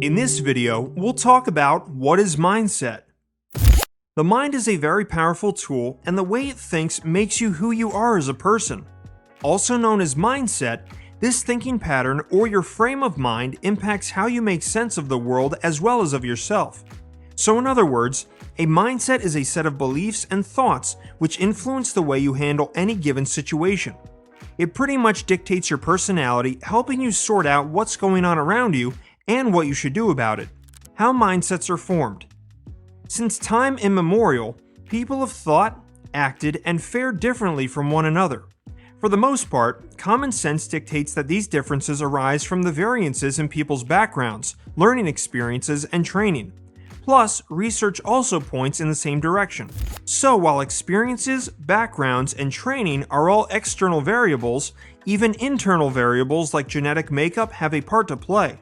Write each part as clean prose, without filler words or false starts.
In this video, we'll talk about what is mindset. The mind is a very powerful tool, and the way it thinks makes you who you are as a person. Also known as mindset, this thinking pattern or your frame of mind impacts how you make sense of the world as well as of yourself. So in other words, a mindset is a set of beliefs and thoughts which influence the way you handle any given situation. It pretty much dictates your personality, helping you sort out what's going on around you and what you should do about it. How mindsets are formed. Since time immemorial, people have thought, acted, and fared differently from one another. For the most part, common sense dictates that these differences arise from the variances in people's backgrounds, learning experiences, and training. Plus, research also points in the same direction. So while experiences, backgrounds, and training are all external variables, even internal variables like genetic makeup have a part to play.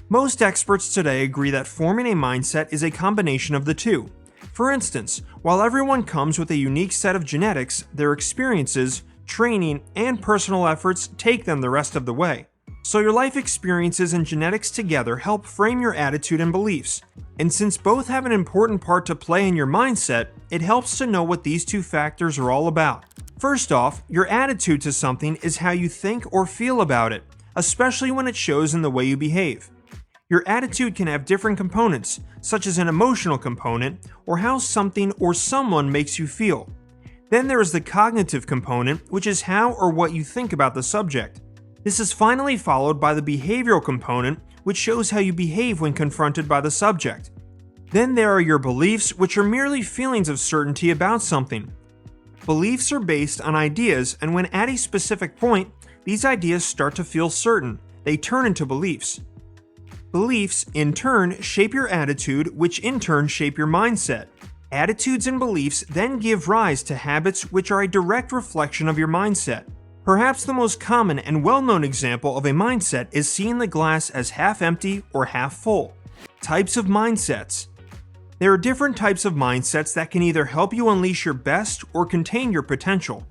Most experts today agree that forming a mindset is a combination of the two. For instance, while everyone comes with a unique set of genetics, their experiences, training, and personal efforts take them the rest of the way. So your life experiences and genetics together help frame your attitude and beliefs. And since both have an important part to play in your mindset, it helps to know what these two factors are all about. First off, your attitude to something is how you think or feel about it, especially when it shows in the way you behave. Your attitude can have different components, such as an emotional component, or how something or someone makes you feel. Then there is the cognitive component, which is how or what you think about the subject. This is finally followed by the behavioral component, which shows how you behave when confronted by the subject. Then there are your beliefs, which are merely feelings of certainty about something. Beliefs are based on ideas, and when at a specific point, these ideas start to feel certain. They turn into beliefs. Beliefs, in turn, shape your attitude, which in turn shape your mindset. Attitudes and beliefs then give rise to habits which are a direct reflection of your mindset. Perhaps the most common and well-known example of a mindset is seeing the glass as half empty or half full. Types of mindsets. There are different types of mindsets that can either help you unleash your best or contain your potential.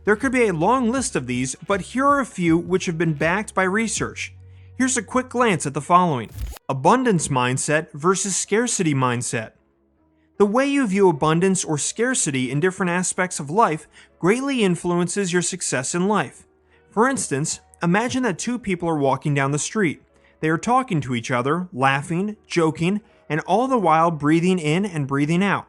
There could be a long list of these, but here are a few which have been backed by research. Here's a quick glance at the following. Abundance mindset versus scarcity mindset. The way you view abundance or scarcity in different aspects of life greatly influences your success in life. For instance, imagine that two people are walking down the street. They are talking to each other, laughing, joking, and all the while breathing in and breathing out.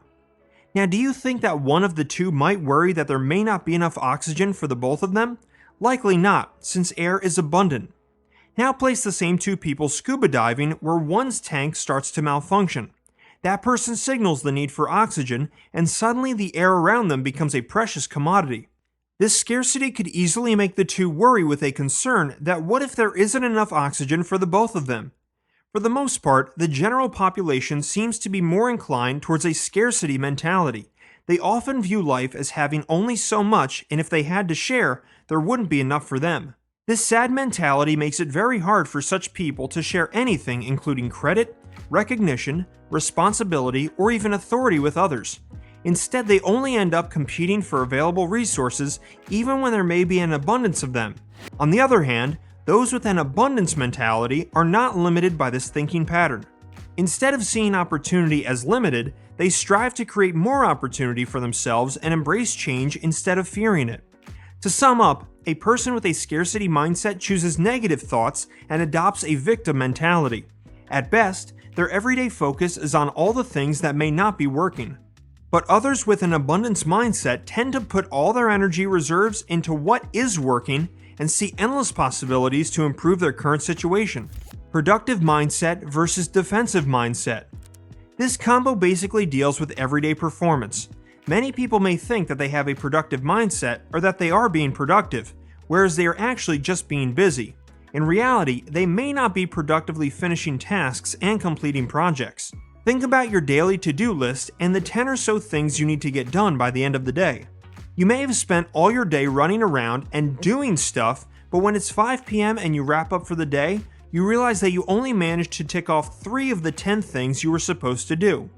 Now, do you think that one of the two might worry that there may not be enough oxygen for the both of them? Likely not, since air is abundant. Now place the same two people scuba diving where one's tank starts to malfunction. That person signals the need for oxygen, and suddenly the air around them becomes a precious commodity. This scarcity could easily make the two worry with a concern that what if there isn't enough oxygen for the both of them? For the most part, the general population seems to be more inclined towards a scarcity mentality. They often view life as having only so much, and if they had to share, there wouldn't be enough for them. This sad mentality makes it very hard for such people to share anything, including credit, recognition, responsibility, or even authority with others. Instead, they only end up competing for available resources even when there may be an abundance of them. On the other hand, those with an abundance mentality are not limited by this thinking pattern. Instead of seeing opportunity as limited, they strive to create more opportunity for themselves and embrace change instead of fearing it. To sum up, a person with a scarcity mindset chooses negative thoughts and adopts a victim mentality. At best, their everyday focus is on all the things that may not be working. But others with an abundance mindset tend to put all their energy reserves into what is working and see endless possibilities to improve their current situation. Productive mindset versus defensive mindset. This combo basically deals with everyday performance. Many people may think that they have a productive mindset or that they are being productive, whereas they are actually just being busy. In reality, they may not be productively finishing tasks and completing projects. Think about your daily to-do list and the 10 or so things you need to get done by the end of the day. You may have spent all your day running around and doing stuff, but when it's 5 p.m. and you wrap up for the day, you realize that you only managed to tick off 3 of the 10 things you were supposed to do.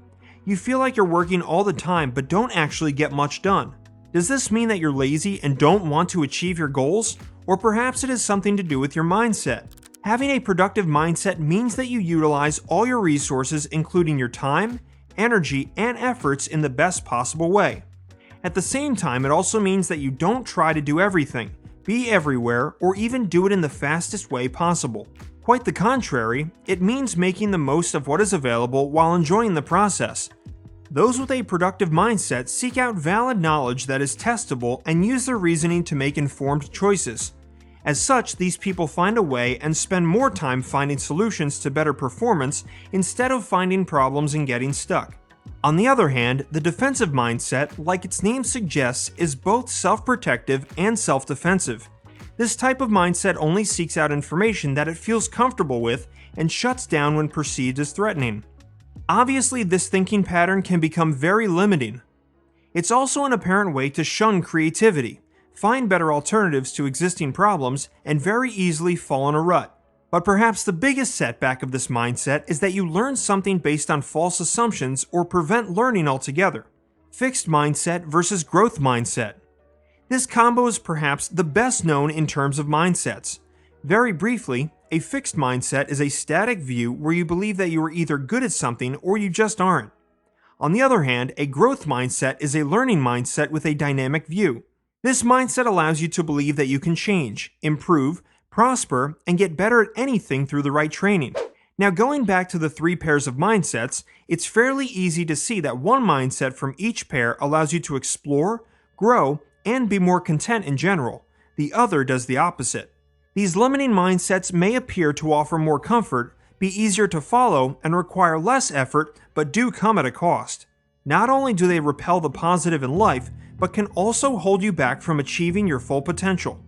You feel like you're working all the time but don't actually get much done. Does this mean that you're lazy and don't want to achieve your goals? Or perhaps it has something to do with your mindset. Having a productive mindset means that you utilize all your resources, including your time, energy, and efforts, in the best possible way. At the same time, it also means that you don't try to do everything, be everywhere, or even do it in the fastest way possible. Quite the contrary, it means making the most of what is available while enjoying the process. Those with a productive mindset seek out valid knowledge that is testable and use their reasoning to make informed choices. As such, these people find a way and spend more time finding solutions to better performance instead of finding problems and getting stuck. On the other hand, the defensive mindset, like its name suggests, is both self-protective and self-defensive. This type of mindset only seeks out information that it feels comfortable with and shuts down when perceived as threatening. Obviously, this thinking pattern can become very limiting. It's also an apparent way to shun creativity, find better alternatives to existing problems, and very easily fall in a rut. But perhaps the biggest setback of this mindset is that you learn something based on false assumptions or prevent learning altogether. Fixed mindset versus growth mindset. This combo is perhaps the best known in terms of mindsets. Very briefly, a fixed mindset is a static view where you believe that you are either good at something or you just aren't. On the other hand, a growth mindset is a learning mindset with a dynamic view. This mindset allows you to believe that you can change, improve, prosper, and get better at anything through the right training. Now, going back to the three pairs of mindsets, it's fairly easy to see that one mindset from each pair allows you to explore, grow, and be more content in general. The other does the opposite. These limiting mindsets may appear to offer more comfort, be easier to follow, and require less effort, but do come at a cost. Not only do they repel the positive in life, but can also hold you back from achieving your full potential.